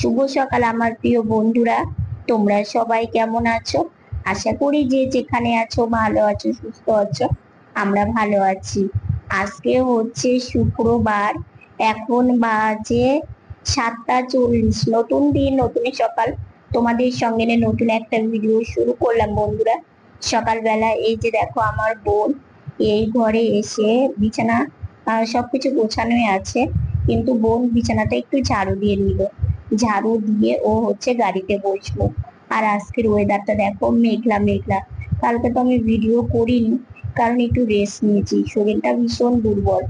শুভ সকাল আমার প্রিয় বন্ধুরা। তোমরা সবাই কেমন আছো? আশা করি যে যেখানে আছো ভালো আছো, সুস্থ আছো। আমরা ভালো আছি। আজকে হচ্ছে শুক্রবার। এখন বাজে 7:40। নতুন দিন, নতুন সকাল। তোমাদের সঙ্গে নিয়ে নতুন একটা ভিডিও শুরু করলাম বন্ধুরা। সকালবেলা এই যে দেখো আমার বোন এই ঘরে এসে বিছানা সবকিছু গোছানোই আছে, কিন্তু বোন বিছানাটা একটু ঝাড়ু দিয়ে নিল। ঝাড়ু দিয়ে ও হচ্ছে গাড়িতে বসলো। আর আজকের ওয়েদারটা দেখো, মেঘলা মেঘলা। কালকে তো আমি ভিডিও করিনি, কারণ একটু রেস্ট নিয়েছি, শরীরটা ভীষণ দুর্বল,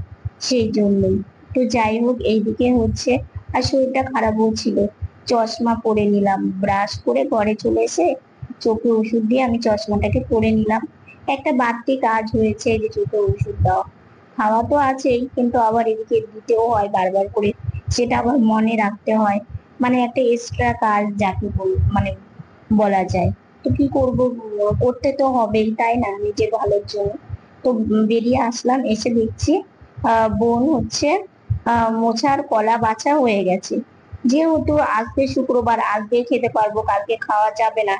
সেই জন্যই। তো যাই হোক, এইদিকে হচ্ছে আর শরীরটা খারাপও ছিল। চশমা পরে নিলাম, ব্রাশ করে ঘরে চলে এসে চোখে ওষুধ দিয়ে আমি চশমাটাকে পরে নিলাম। একটা বাড়তি কাজ হয়েছে, এই যে চোখে ওষুধ দেওয়া। খাওয়া তো আছেই, কিন্তু আবার এদিকে দিতেও হয় বারবার করে, সেটা আবার মনে রাখতে হয়। মানে একটা এক্সট্রা কাজ যাকে মানে বলা যায়। তো কি করব, করতে তো হবেই, তাই না, নিজের ভালোর জন্য। তো বেরিয়ে আসলাম, এসে দেখছি বোন হচ্ছে মোচার কলা বাছা হয়ে গেছে। যেহেতু আজকে শুক্রবার, আজকে খেতে পারবো, কালকে খাওয়া যাবে না।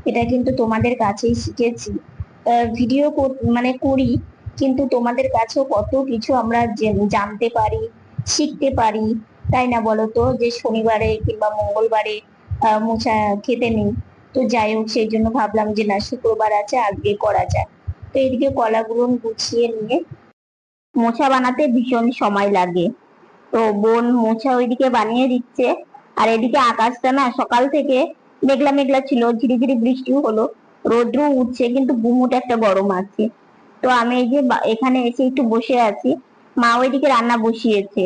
এটা কিন্তু তোমাদের কাছেই শিখেছি। ভিডিও মানে করি, কিন্তু তোমাদের কাছেও কত কিছু আমরা জানতে পারি, শিখতে পারি, তাই না বলো তো? যে শনিবারে কিংবা মঙ্গলবারে মোচা খেতে নেই। তো যাই হোক, সেই জন্য ভাবলাম যে না, শুক্রবার আছে, আজকে করা যায়। তো এদিকে কলাগুলো গুছিয়ে নিয়ে, মোচা বানাতে ভীষণ সময় লাগে। তো বোন মোচা ওইদিকে বানিয়ে দিচ্ছে। আর এদিকে আকাশটা না সকাল থেকে মেঘলা মেঘলা ছিল, ঝিরিঝিরি বৃষ্টিও হলো, রোদ্রও উঠছে, কিন্তু গুমোট একটা গরম আছে। তো আমি এই যে এখানে এসে একটু বসে আছি। মা ওইদিকে রান্না বসিয়েছে।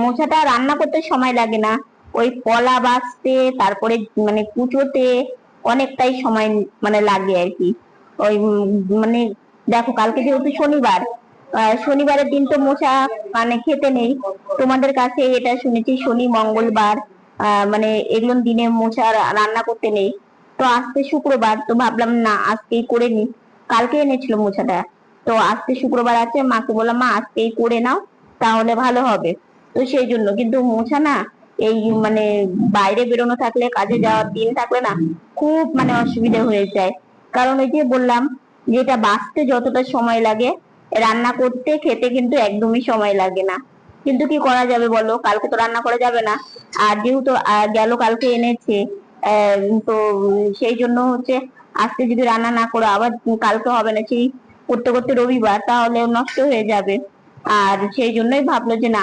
মোচাটা রান্না করতে সময় লাগে না, ওই কলা বাছতে, তারপরে মানে কুচোতে অনেকটাই সময় মানে লাগে আর কি। ওই মানে দেখো, কালকে যেহেতু শনিবার, শনিবারের দিন তো মোচা মানে খেতে নেই। তোমাদের কাছে এটা শুনেছি শনি মঙ্গলবার মানে এগুলো দিনে মোচা রান্না করতে নেই। তো আজকে শুক্রবার, তো ভাবলাম না আজকেই করে নি। কালকে এনেছিল মোচাটা, তো আজকে শুক্রবার আছে, মাকে বললাম মা আজকেই করে নাও, তাহলে ভালো হবে। তো সেই জন্য কিন্তু মোছা না, এই মানে বাইরে বেরোনো থাকলে, কাজে যাওয়ার দিন থাকলে না, খুব মানে অসুবিধা হয়ে যায়। কারণ ওই যে বললাম, যেটা বাঁচতে যতটা সময় লাগে, রান্না করতে খেতে কিন্তু একদমই সময় লাগে না। কিন্তু কি করা যাবে বলো, কালকে তো রান্না করা যাবে না। আর যেহেতু গেল কালকে এনেছে, তো সেই জন্য হচ্ছে আজকে যদি রান্না না করে আবার কালকে হবে না, সেই করতে করতে রবিবার, তাহলে নষ্ট হয়ে যাবে। আর সেই জন্যই ভাবলো যে না,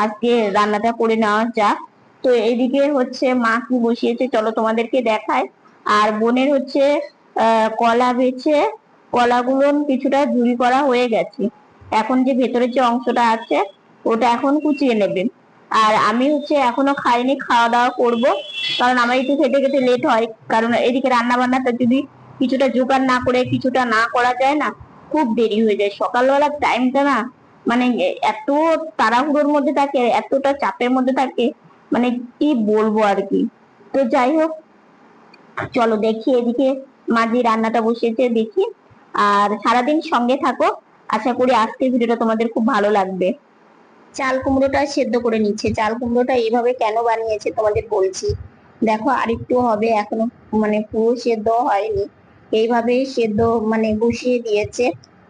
আজকে রান্নাটা করে নেওয়া যাক। তো এইদিকে হচ্ছে মা কি বসিয়েছে চলো তোমাদেরকে দেখায়। আর বোনের হচ্ছে কলা বেছে, কলাগুলো কিছুটা ঝুরি করা হয়ে গেছে। এখন যে ভেতরের যে অংশটা আছে, ওটা এখন কুচিয়ে নেবে। আর আমি হচ্ছে এখনো খাইনি, খাওয়া দাওয়া করব, কারণ আমার একটু খেতে খেতে লেট হয়। কারণ এদিকে রান্না বান্নাটা যদি কিছুটা জোগাড় না করে, কিছুটা না করা যায় না, খুব দেরি হয়ে যায়। সকালবেলার টাইমটা না, মানে এত তাড়াহুড়োর মধ্যে থাকে, এতটা চাপের মধ্যে থাকে, মানে কি বলবো আর কি। তো যাই হোক, চলো দেখি এদিকে মাঝি রান্নাটা বসিয়েছে, দেখি। আর সারাদিন সঙ্গে থাকো, আশা করি আজকের ভিডিওটা তোমাদের খুব ভালো লাগবে। চাল কুমড়োটা সেদ্ধ করে নিচ্ছে। চাল কুমড়োটা এইভাবে কেন বানিয়েছে তোমাদের বলছি। দেখো, আরেকটু হবে, এখনো মানে পুরো সেদ্ধ হয়নি। এইভাবে সেদ্ধ মানে বসিয়ে দিয়েছে।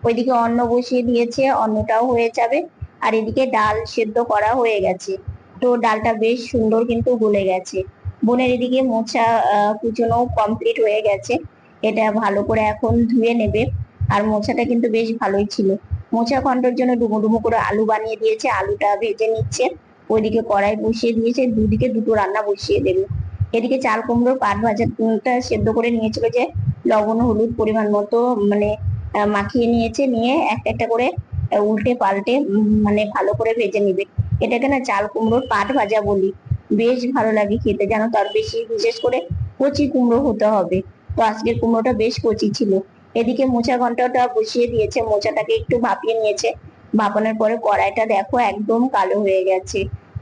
ওইদিকে অন্ন বসিয়ে দিয়েছে, অন্নটাও হয়ে যাবে। আর এদিকে ডাল সেদ্ধ করা হয়ে গেছে। তো ডালটা বেশ সুন্দর কিন্তু গলে গেছে। বোনের এদিকে মোচা কুচোনো কমপ্লিট হয়ে গেছে। এটা ভালো করে এখন ধুয়ে নেবে। আর মোচাটা কিন্তু বেশ ভালোই ছিল। মোচা ঘন্টার জন্য ডুমো ডুমো করে আলু বানিয়ে দিয়েছে, আলুটা ভেজে নিচ্ছে। ওইদিকে কড়াই বসিয়ে দিয়েছে, দুদিকে দুটো রান্না বসিয়ে দেবে। এদিকে চাল কুমড়োর পাট ভাজাটা সেদ্ধ করে নিয়েছিল, যে লবণ হলুদ পরিমাণ মতো মানে মাখিয়ে নিয়েছে, নিয়ে একটা একটা করে উল্টে পাল্টে মানে ভালো করে ভেজে নিবে। এটাকে না চাল কুমড়োর পাট ভাজা বলি। বেশ ভালো লাগে খেতে, জানো, তার বেশি বিশেষ করে কচি কুমড়ো হতে হবে। তো আজকের কুমড়োটা বেশ কচি ছিল। এদিকে মোচা ঘন্টাটা বসিয়ে দিয়েছে, মোচাটাকে একটু ভাপিয়ে নিয়েছে। ভাপানোর পরে কড়াইটা দেখো একদম কালো হয়ে গেছে।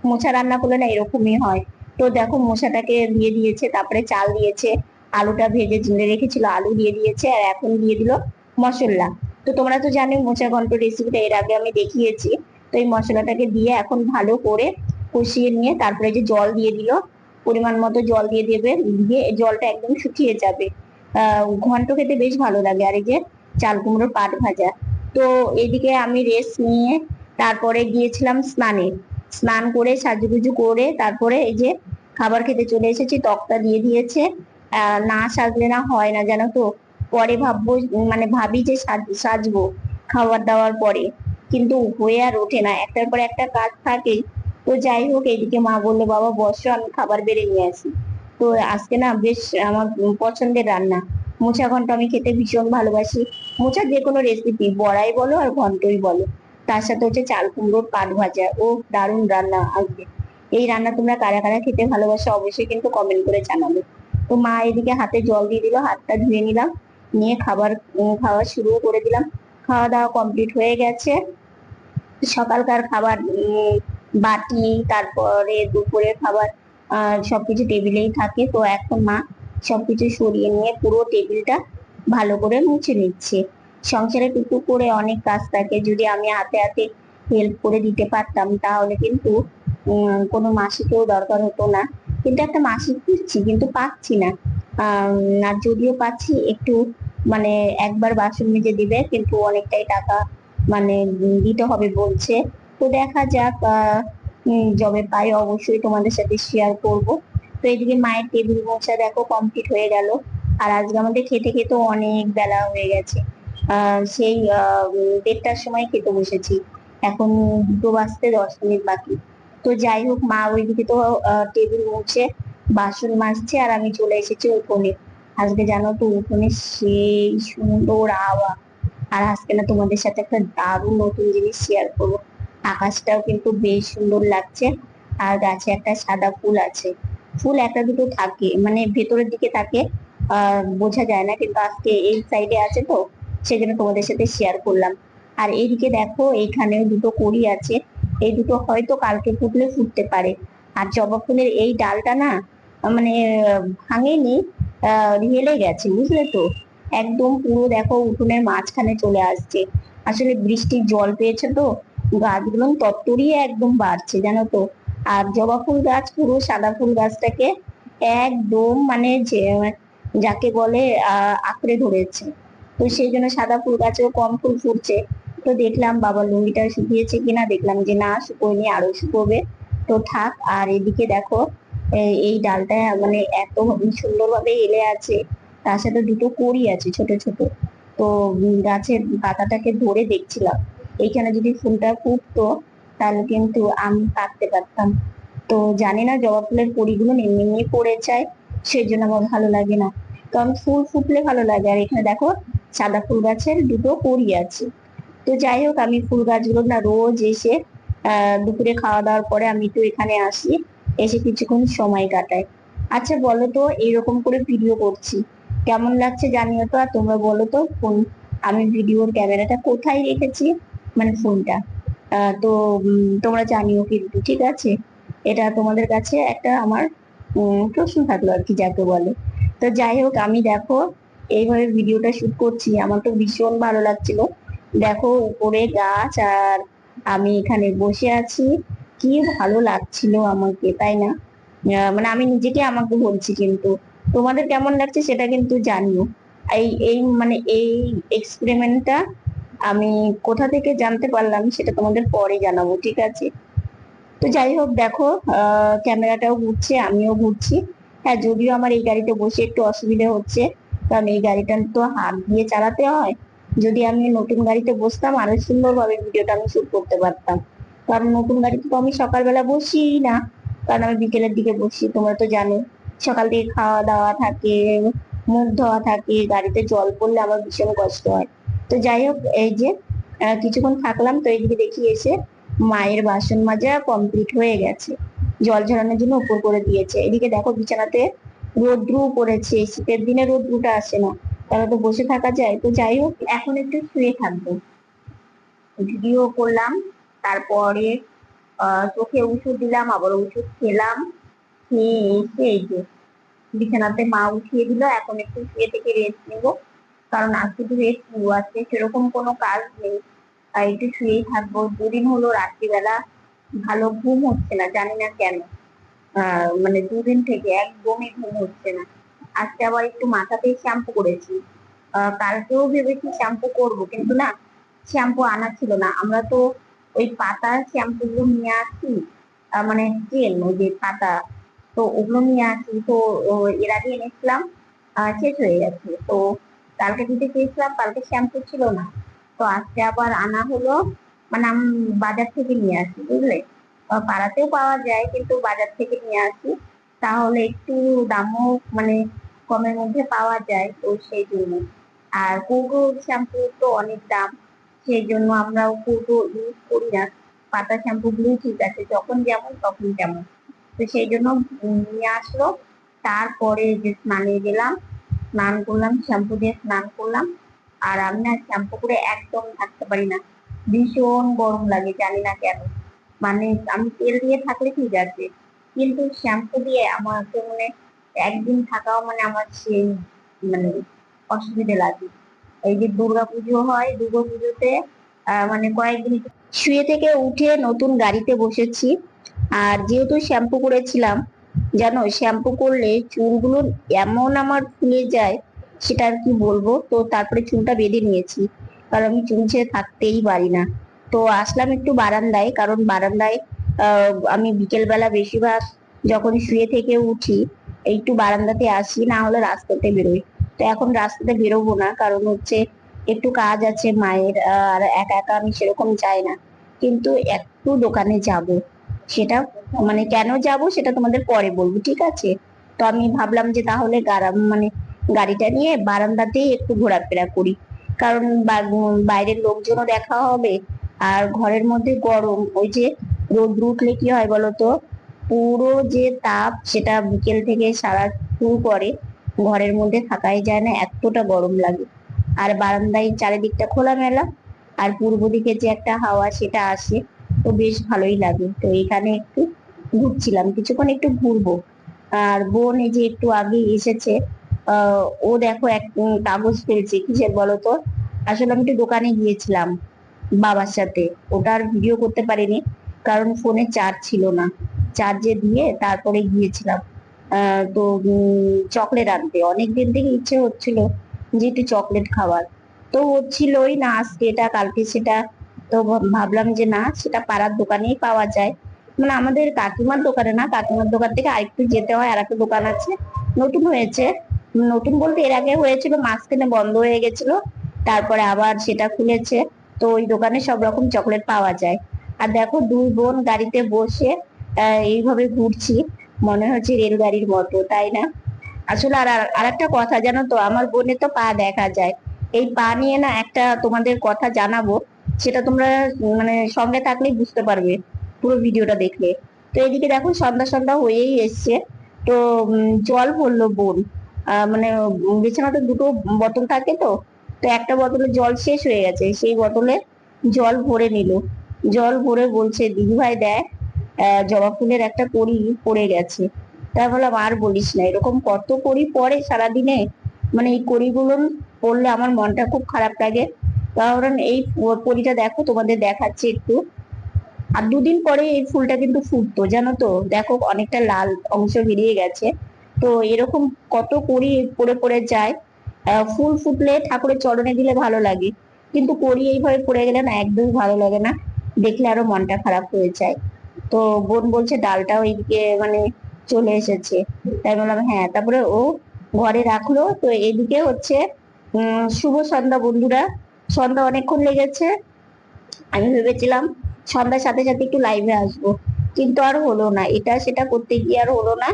মোচা রান্না করলে না এরকমই হয়। তো দেখো, মোচাটাকে দিয়ে দিয়েছে, তারপরে চাল দিয়েছে, আলুটা ভেজে রেখেছিল, আলু দিয়ে দিয়েছে, আর এখন দিয়ে দিল মশলা। তো তোমরা তো জানো মোচা ঘন্ট রেসিপিটা এর আগে আমি দেখিয়েছি। তো এই মশলাটাকে দিয়ে এখন ভালো করে কষিয়ে নিয়ে তারপরে যে জল দিয়ে দিল। পরিমাণ মতো জল দিয়ে দেবে, দিয়ে জলটা একদম শুকিয়ে যাবে। ঘন্ট খেতে বেশ ভালো লাগে। আর এই যে চাল কুমড়োর পাট ভাজা। তো এদিকে আমি রেস্ট নিয়ে তারপরে গিয়েছিলাম স্নানে। স্নান করে সাজুগুজু করে তারপরে এই যে খাবার খেতে চলে এসেছি। তক্তা দিয়ে দিয়েছে। না সাজলে না হয় না, জানো তো। পরে ভাববো, মানে ভাবি যে সাজবো খাবার দাওয়ার পরে, কিন্তু হয়ে আর ওঠে না, একটার পর একটা কাজ থাকেই। তো যাই হোক, এদিকে মা বললো বাবা বসো, আমি খাবার বেড়ে নিয়ে আসি। তো আজকে না বেশ আমার পছন্দের রান্না মোচা ঘন্ট। আমি খেতে ভীষণ ভালোবাসি। মোচার যে কোনো রেসিপি, বড়াই বলো আর ঘন্টই বলো, তার সাথে হচ্ছে চাল কুমড়োর পাট ভাজা, ও দারুণ রান্না আজকে। এই রান্না তোমরা কারা কারা খেতে ভালোবাসো অবশ্যই কিন্তু কমেন্ট করে জানাবে। তো মা এদিকে হাতে জল দিয়ে দিল, হাতটা ধুয়ে নিলাম, নিয়ে খাবার খাওয়া শুরু করে দিলাম। খাওয়া দাওয়া কমপ্লিট হয়ে গেছে। সকালকার খাবার বাটি, তারপরে দুপুরের খাবার সবকিছু টেবিলেই থাকে। তো এখন মা সবকিছু সরিয়ে নিয়ে পুরো টেবিলটা ভালো করে মুছে নিচ্ছে। সংসারে টুকটুক করে অনেক কাজ থাকে, যদি আমি হাতে হাতে হেল্প করে দিতে পারতাম তাহলে কিন্তু কোনো মাসিকেও দরকার হতো না। কিন্তু একটা মাসিক খুঁজছি কিন্তু পাচ্ছি না। আর যদিও পাচ্ছি একটু, মানে একবার বাসন মেজে দিবে, কিন্তু অনেকটাই টাকা মানে দিতে হবে বলছে। তো দেখা যাক, যবে পাই অবশ্যই তোমাদের সাথে শেয়ার করব। তো এদিকে মায়ের টেবিল মোছা দেখো কমপ্লিট হয়ে গেল। আর আজকে আমাদের খেতে খেতে অনেক বেলা হয়ে গেছে। সেই 1:30টার সময় খেতে বসেছি। এখন 2 বাজতে 10 মিনিট বাকি। তো যাই হোক, মা ওইদিকে তো টেবিল মুছে বাসন মাজছে, আর আমি চলে এসেছি উঠোনে। আজকে জানো তো উঠোনে সেই সুন্দর হাওয়া। আর আজকে না তোমাদের সাথে একটা দারুণ নতুন জিনিস শেয়ার করবো। আকাশটাও কিন্তু বেশ সুন্দর লাগছে। আর গাছে একটা সাদা ফুল আছে। ফুল একটা দুটো থাকে, মানে ভেতরের দিকে থাকে, বোঝা যায় না, কিন্তু আজকে এই সাইডে আছে তো সেজন্য তোমাদের সাথে শেয়ার করলাম। আর এইদিকে দেখো, এইখানেও দুটো কড়ি আছে। এই দুটো হয়তো কালকে ফুটলে ফুটতে পারে। আর জবা ফুলের এই ডালটা না, মানে ভাঙেনি, হেলে গেছে, বুঝলে তো। একদম পুরো দেখো উঠোনের মাঝখানে চলে আসছে। আসলে বৃষ্টির জল পেয়েছে তো গাছগুলো তত্তরিয়ে একদম বাড়ছে, জানো তো। আর জবা ফুল গাছ, পুরো সাদা ফুল গাছটাকে একদম মানে যে যাকে বলে আঁকড়ে ধরেছে। তো সেই জন্য সাদা ফুল গাছেও কম ফুল ফুটছে। তো দেখলাম বাবা লুঙ্গিটা শুকিয়েছে কিনা, দেখলাম যে না শুকোয়নি, আরো শুকোবে। তো থাক। আর এদিকে দেখো, এই ডালটা মানে এত সুন্দরভাবে এলে আছে, তার সাথে দুটো কড়ি আছে ছোট ছোট। তো গাছের পাতাটাকে ধরে দেখছিলাম, এইখানে যদি ফুলটা ফুটতো তাহলে কিন্তু আমি কাটতে পারতাম। তো জানি না, জবা ফুলের কড়িগুলো এমনি এমনি পড়ে যায়, সেই জন্য আমার ভালো লাগে না। কারণ ফুল ফুটলে ভালো লাগে। আর এখানে দেখো সাদা ফুল গাছের দুটো কড়ি আছে। তো যাই হোক, আমি ফুল গাছগুলো না রোজ এসে দুপুরে খাওয়া দাওয়ার পরে আমি একটু এখানে আসি, এসে কিছুক্ষণ সময় কাটাই। আচ্ছা বলো তো, এইরকম করে ভিডিও করছি কেমন লাগছে জানিও তো। আর তোমরা বলো তো, ফোন আমি ভিডিওর ক্যামেরাটা কোথায় রেখেছি, মানে ফোনটা। তো তোমরা জানিও কিন্তু, ঠিক আছে। এটা তোমাদের কাছে একটা আমার প্রশ্ন থাকলো আর কি, যাকে বলে। তো যাই হোক, আমি দেখো এইভাবে ভিডিওটা শুট করছি, আমার তো ভীষণ ভালো লাগছিল। দেখো উপরে গাছ, আর আমি এখানে বসে আছি। কি ভালো লাগছিল আমাকে, তাই না? মানে আমি নিজেকে আমাকে বলছি, কিন্তু তোমাদের কেমন লাগছে সেটা কিন্তু জানিও। এই এই মানে এই এক্সপেরিমেন্টটা আমি কোথা থেকে জানতে পারলাম সেটা তোমাদের পরে জানাবো, ঠিক আছে। তো যাই হোক দেখো, ক্যামেরাটাও ঘুরছে, আমিও ঘুরছি। হ্যাঁ, যদিও আমার এই গাড়িতে বসে একটু অসুবিধা হচ্ছে, কারণ এই গাড়িটা তো হাত দিয়ে চালাতে হয়। যদি আমি নতুন গাড়িতে বসতাম আরো সুন্দরভাবে ভিডিওটা আমি শুট করতে পারতাম। কারণ নতুন গাড়িতে তো আমি সকালবেলা বসি না, কারণ আমি বিকেলের দিকে বসি, তোমরা তো জানো। সকাল থেকে খাওয়া দাওয়া থাকে, মুখ ধোয়া থাকে, গাড়িতে জল পড়লে আমার ভীষণ কষ্ট হয়। তো যাই হোক, এই যে কিছুক্ষণ থাকলাম, তো এইদিকে দেখি এসে মায়ের বাসন মাজা কমপ্লিট হয়ে গেছে। জল ঝরানোর জন্য উপর করে দিয়েছে। এদিকে দেখো বিছানাতে রোদ্রু পড়েছে, শীতের দিনে রোদ্রুটা আসে না, তাহলে তো বসে থাকা যায়। তো যাই হোক, এখন একটু শুয়ে থাকবো। ভিডিও করলাম, তারপরে চোখে ওষুধ দিলাম, আবার ওষুধ খেলাম। খেয়ে এসে এই যে বিছানাতে মা উঠিয়ে দিল, এখন একটু শুয়ে থেকে রেস্ট নেবো। কারণ আজকে তো রেস্ট নিবো, আজকে সেরকম কোনো কাজ নেই। আর একটু শুয়েই থাকবো। দুদিন হলো রাত্রিবেলা ভালো ঘুম হচ্ছে না, জানি না কেন। মানে দুদিন থেকে একদমই ঘুম হচ্ছে না। আজকে আবার একটু মাথাতে শ্যাম্পু করেছি। কালকেও ভেবেছি শ্যাম্পু করব, কিন্তু না, শ্যাম্পু আনা ছিল না। আমরা তো ওই পাতা শ্যাম্পু গুলো নিয়ে আসি, মানে চেন ওই যে পাতা, তো ওগুলো নিয়ে আসি। তো এর আগে এনেছিলাম, শেষ হয়ে গেছে। তো কালকে দিতে চেয়েছিলাম, কালকে শ্যাম্পু ছিল না। তো আজকে আবার আনা হলো, মানে আমি বাজার থেকে নিয়ে আসি, বুঝলে। পাড়াতেও পাওয়া যায়, কিন্তু বাজার থেকে নিয়ে আসি, তাহলে একটু দামও মানে কমের মধ্যে পাওয়া যায়, তো সেই জন্য। আর কোকো শ্যাম্পু তো অনেক দাম, সেই জন্য আমরা কোকো ইউজ করি না। পাতা শ্যাম্পু গুলোই ঠিক আছে, যখন যেমন তখন তেমন। তো সেই জন্য নিয়ে আসলো। তারপরে যে স্নানে গেলাম, স্নান করলাম, শ্যাম্পু দিয়ে স্নান করলাম। আর আমি না শ্যাম্পু করে একদম থাকতে পারি না, ভীষণ গরম লাগে, জানি না কেন। মানে আমি তেল দিয়ে থাকলে ঠিক আছে, কিন্তু শ্যাম্পু দিয়ে আমাকে মানে একদিন থাকাও মানে আমার সেই মানে অসুবিধে লাগে। এই যে দুর্গাপুজো হয়, দুর্গাপুজোতে মানে কয়েকদিন শুয়ে থেকে উঠে নতুন গাড়িতে বসেছি। আর যেহেতু শ্যাম্পু করেছিলাম, জানো শ্যাম্পু করলে চুলগুলো এমন আমার ফুলে যায়, সেটা আর কি বলবো। তো তারপরে চুলটা বেঁধে নিয়েছি, কারণ আমি চুল ছেড়ে থাকতেই পারি না। তো আসলাম একটু বারান্দায়, কারণ বারান্দায় আমি বিকেল বেলা বেশিরভাগ যখন শুয়ে থেকে উঠি একটু বারান্দাতে আসি, না হলে রাস্তাতে বেরোই। তো এখন রাস্তাতে বেরোবো না, কারণ হচ্ছে একটু কাজ আছে মায়ের, আর একা একা আমি সেরকম যাই না। কিন্তু একটু দোকানে যাব, সেটা মানে কেন যাব সেটা তোমাদের পরে বলবো, ঠিক আছে। তো আমি ভাবলাম যে তাহলে মানে গাড়িটা নিয়ে বারান্দাতেই একটু ঘোরাফেরা করি, কারণ বাইরের লোকজনও দেখা হবে। আর ঘরের মধ্যে গরম, ওই যে রোদ উঠলে কি হয় বলতো, পুরো যে তাপ সেটা বিকেল থেকে সারা শুরু করে, ঘরের মধ্যে থাকাই যায় না, এতটা গরম লাগে। আর বারান্দায় চারিদিকটা খোলামেলা, আর পূর্ব দিকে যে একটা হাওয়া সেটা আসে, তো বেশ ভালোই লাগে। তো এখানে একটু ঘুরছিলাম, কিছুক্ষণ একটু ঘুরবো। আর বোন এই যে একটু আগে এসেছে, ও দেখো এক কাগজ ফেলছে, কিসের বলতো। আসলে আমি একটু দোকানে গিয়েছিলাম বাবার সাথে, ওটা আর ভিডিও করতে পারিনি, কারণ ফোনে চার্জ ছিল না। চার্জে দিয়ে তারপরে গিয়েছিলাম। তো চকলেট আনতে অনেকদিন থেকে ইচ্ছে হচ্ছিল যে একটু চকলেট খাওয়ার। তো হচ্ছিলই না, আজকে এটা কালকে সেটা। তো ভাবলাম যে না, সেটা পাড়ার দোকানেই পাওয়া যায়, মানে আমাদের কাকিমার দোকানে না, কাকিমার দোকান থেকে আরেকটু যেতে হয়, আর একটা দোকান আছে, নতুন হয়েছে। নতুন বলতে এর আগে হয়েছিল, মাঝখানে বন্ধ হয়ে গেছিল, তারপরে আবার সেটা খুলেছে। তো ওই দোকানে সব রকম চকলেট পাওয়া যায়। আর দেখো দুই বোন গাড়িতে বসে এইভাবে ঘুরছি, মনে হচ্ছে রেলগাড়ির মতো, তাই না? আসলে আর আর একটা কথা জানো তো, আমার বোনের তো পা দেখা যায়। এই পা নিয়ে না একটা তোমাদের কথা জানাবো, সেটা তোমরা মানে সঙ্গে থাকলেই বুঝতে পারবে, পুরো ভিডিওটা দেখলে। তো এদিকে দেখো সন্ধ্যা সন্ধ্যা হয়েই এসছে। তো জল ভরলো বোন, মানে বিছানাতে দুটো বোতল থাকে, তো তো একটা বোতলে জল শেষ হয়ে গেছে, সেই বোতলে জল ভরে নিল। জল ভরে বলছে, দিদি ভাই দেখ, জবা ফুলের একটা কড়ি পড়ে গেছে। তাই বললাম আর বলিস না, এরকম কত কড়ি পড়ে সারাদিনে, মানে এই কড়িগুলো পড়লে আমার মনটা খুব খারাপ লাগে। কারণ এই কড়িটা দেখো, তোমাদের দেখাচ্ছি একটু। আর দুদিন পরে এই ফুলটা কিন্তু ফুটতো, জানো তো, দেখো অনেকটা লাল অংশ বেরিয়ে গেছে। তো এরকম কত কড়ি পড়ে পড়ে যায়। ফুল ফুটলে ঠাকুরের চরণে দিলে ভালো লাগে, কিন্তু কড়ি এইভাবে পড়ে গেলে না, একদমই ভালো লাগে না, দেখলে আরো মনটা খারাপ হয়ে যায়। তো বোন বলছে ডালটাও এইদিকে মানে চলে এসেছে। তাই বললাম হ্যাঁ। তারপরে ও ঘরে রাখলো। তো এদিকে হচ্ছে শুভ সন্ধ্যা বন্ধুরা। সন্ধ্যা অনেকক্ষণ লেগেছে, আমি ভেবেছিলাম সন্ধ্যার সাথে সাথে একটু লাইভে আসবো, কিন্তু আর হলো না, এটা সেটা করতে গিয়ে আর হলো না।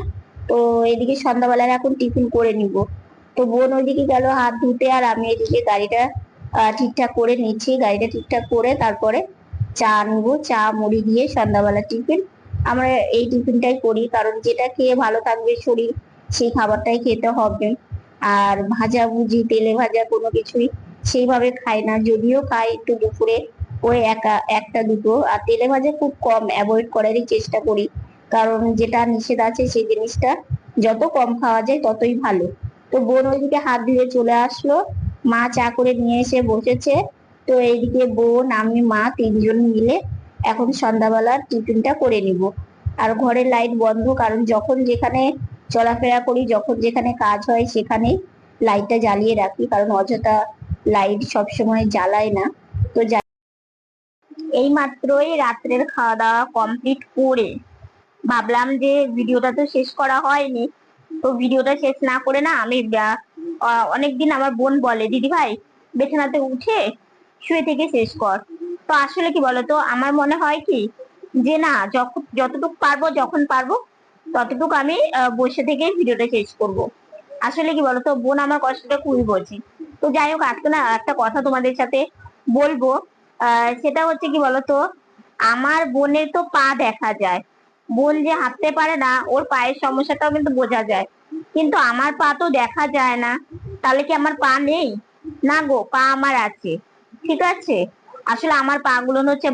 তো এদিকে সন্ধ্যাবেলার এখন টিফিন করে নিব। তো বোন ওইদিকে গেল হাত ধুতে, আর আমি এদিকে গাড়িটা ঠিকঠাক করে নিচ্ছি। গাড়িটা ঠিকঠাক করে তারপরে চা নিবো, চা মুড়ি দিয়ে সন্ধ্যাবেলা টিফিন। আমরা এই টিফিনটাই করি, কারণ যেটা খেয়ে ভালো থাকবে শরীর, সেই খাবারটাই খেতে হবে। আর ভাজা ভুজি তেলে ভাজা কোনো কিছুই সেইভাবে খাই না, যদিও খাই একটু দুপুরে ওই একটা দুটো। আর তেলে ভাজা খুব কম অ্যাভয়েড করারই চেষ্টা করি, কারণ যেটা নিষেধ আছে সেই জিনিসটা যত কম খাওয়া যায় ততই ভালো। তো বোন ওইদিকে হাত ধুয়ে চলে আসলো, মা চা করে নিয়ে এসে বসেছে। তো এইদিকে বোন আমি মা তিনজন মিলে এখন সন্ধ্যাবেলার টিফিনটা করে নিব। আর ঘরের লাইট বন্ধ, কারণ যখন যেখানে চলাফেরা করি, যখন যেখানে কাজ হয় সেখানে লাইটটা জ্বালিয়ে রাখি, কারণ অযথা লাইট সবসময় জ্বালায় না। তো এই মাত্রই রাত্রের খাওয়া দাওয়া কমপ্লিট করে ভাবলাম যে ভিডিওটা তো শেষ করা হয়নি, তো ভিডিওটা শেষ না করে না আমি অনেকদিন আমার বোন বলে, দিদি ভাই বিছানাতে উঠে শুয়ে থেকে শেষ কর। তো আসলে কি বলতো, আমার মনে হয় কি যে না, যখন যতটুকু পারবো, যখন পারবো ততটুকু আমি বসে থেকে ভিডিওটা শেষ করব। আসলে কি বলতো, বোন আমার কষ্টটা খুবই বোঝে। তো যাই হোক, আজকে না একটা কথা তোমাদের সাথে বলবো। সেটা হচ্ছে কি বলতো, আমার বোনের তো পা দেখা যায়, বোন যে হাঁটতে পারে না, ওর পায়ের সমস্যাটাও কিন্তু বোঝা যায়, কিন্তু আমার পা তো দেখা যায় না। তাহলে কি আমার পা নেই? না গো, পা আমার আছে, ঠিক আছে। আসলে আমার পা গুলো হচ্ছে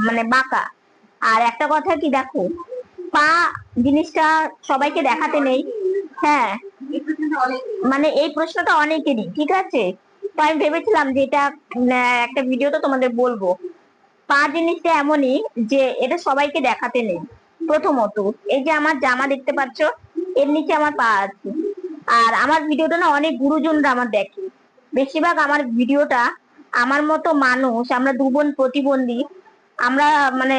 মানে বাঁকা। আর একটা কথা কি, দেখো, পা জিনিসটা সবাইকে দেখাতে নেই। হ্যাঁ, মানে এই প্রশ্নটা অনেকেরই, ঠিক আছে। তো আমি ভেবেছিলাম যে এটা একটা ভিডিওতে তোমাদের বলবো। পা জিনিসটা এমনই যে এটা সবাইকে দেখাতে নেই। প্রথমত, এই যে আমার জামা দেখতে পাচ্ছ, এর নিচে আমার পা আছে। আর আমার ভিডিওটা না অনেক গুরুজনরা আমার দেখে। বেশিরভাগ আমার ভিডিওটা, আমার মতো মানুষ, আমরা দুবোন প্রতিবন্ধী, আমরা মানে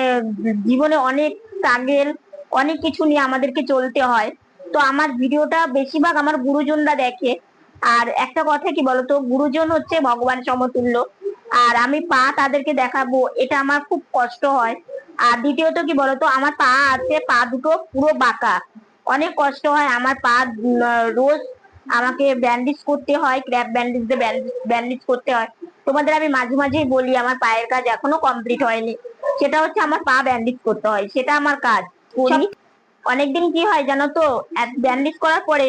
জীবনে অনেক স্ট্রাগেল, অনেক কিছু নিয়ে আমাদেরকে চলতে হয়। তো আমার ভিডিওটা বেশিরভাগ আমার গুরুজনরা দেখে। আর একটা কথা কি বলতো, গুরুজন হচ্ছে ভগবান সমতুল্য। আর আমি পা তাদেরকে দেখাবো, এটা আমার খুব কষ্ট হয়। আর দ্বিতীয়ত কি বলতো, আমার পা আছে, পা দুটো পুরো বাঁকা, অনেক কষ্ট হয় আমার পা। রোজ আমাকে ব্যান্ডেজ করতে হয়, ক্র্যাপ ব্যান্ডেজ দিয়ে ব্যান্ডেজ করতে হয়। তোমাদের আমি মাঝে মাঝেই বলি আমার পায়ের কাজ এখনো কমপ্লিট হয়নি, সেটা হচ্ছে আমার পা ব্যান্ডেজ করতে হয়, সেটা আমার কাজ করি। অনেকদিন কি হয় জানো তো, ব্যান্ডেজ করার পরে,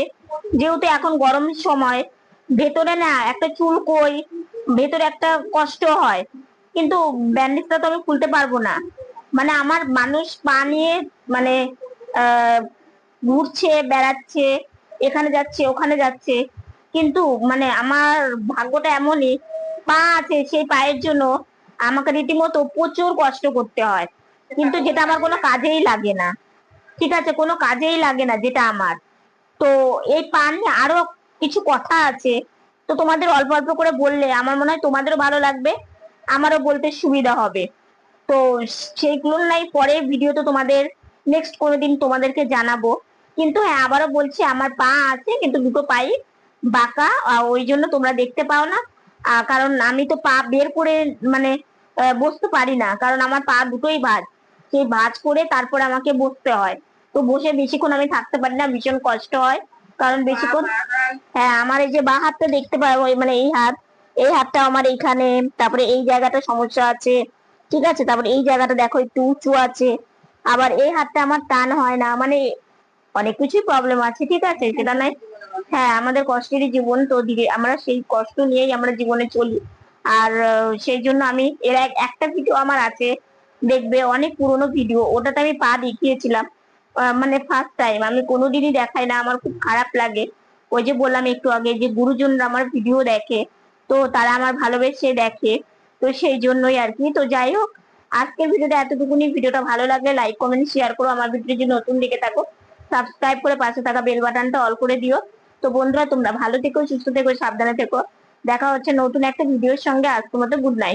যেহেতু এখন গরমের সময়, ভেতরে না একটা চুলকোই, ভেতরে একটা কষ্ট হয়, কিন্তু ব্যান্ডেজটা তো আমি খুলতে পারবো না। মানে আমার মানুষ পা নিয়ে মানে আহ ঘুরছে, বেড়াচ্ছে, এখানে যাচ্ছে ওখানে যাচ্ছে, কিন্তু মানে আমার ভাগ্যটা এমনই, পা আছে, সেই পায়ের জন্য আমাকে রীতিমতো প্রচুর কষ্ট করতে হয়, কিন্তু যেটা আমার কোনো কাজেই লাগে না, ঠিক আছে, কোনো কাজেই লাগে না যেটা আমার। তো এই পা নিয়ে আরো কিছু কথা আছে, তো তোমাদের অল্প অল্প করে বললে আমার মনে হয় তোমাদেরও ভালো লাগবে, আমারও বলতে সুবিধা হবে। তো সেইগুলো নাই পরে ভিডিওতে তোমাদের নেক্সট কোনোদিন তোমাদেরকে জানাবো। কিন্তু হ্যাঁ, আবারও বলছি, আমার পা আছে কিন্তু দুটো পাই বাঁকা, ওই জন্য তোমরা দেখতে পাও না। কারণ আমি তো পা বের করে মানে বসতে পারি না, কারণ আমার পা দুটোই ভাঁজ। সেই ভাঁজ করে তারপরে আমাকে বসতে হয়। তো বসে বেশিক্ষণ আমি থাকতে পারি না, ভীষণ কষ্ট হয়, কারণ বেশিক্ষণ। হ্যাঁ, আমার এই যে বাঁ হাতটা দেখতে পাবো, মানে এই হাত, এই হাতটা আমার এইখানে, তারপরে এই জায়গাটা সমস্যা আছে, ঠিক আছে, তারপরে এই জায়গাটা দেখো একটু উঁচু আছে, আবার এই হাতটা আমার টান হয় না, মানে অনেক কিছুই প্রবলেম আছে, ঠিক আছে, সেটা নাই। হ্যাঁ, আমাদের কষ্টেরই জীবন, তো দিদি আমরা সেই কষ্ট নিয়েই আমরা জীবনে চলি। আর সেই জন্য আমি এর একটা ভিডিও আমার আছে, দেখবে, অনেক পুরোনো ভিডিও, ওটাতে আমি পা দেখিয়েছিলাম। মানে ফার্স্ট টাইম, আমি কোনোদিনই দেখাই না, আমার খুব খারাপ লাগে। ওই যে বললাম একটু আগে যে গুরুজনরা আমার ভিডিও দেখে, তো তারা আমার ভালোবেসে দেখে, তো সেই জন্যই আর কি। তো যাই হোক, আজকের ভিডিওটা এতটুকুনি। ভিডিওটা ভালো লাগলে লাইক কমেন্ট শেয়ার করো, আমার ভিডিও যদি নতুন দেখে থাকো সাবস্ক্রাইব করে পাশে থাকা বেল বাটনটা অল করে দিও। তো বন্ধুরা, তোমরা ভালো থেকো, সুস্থ থেকো, সাবধানে থেকো। দেখা হচ্ছে নতুন একটা ভিডিওর সঙ্গে। আজকের মতো গুড নাইট।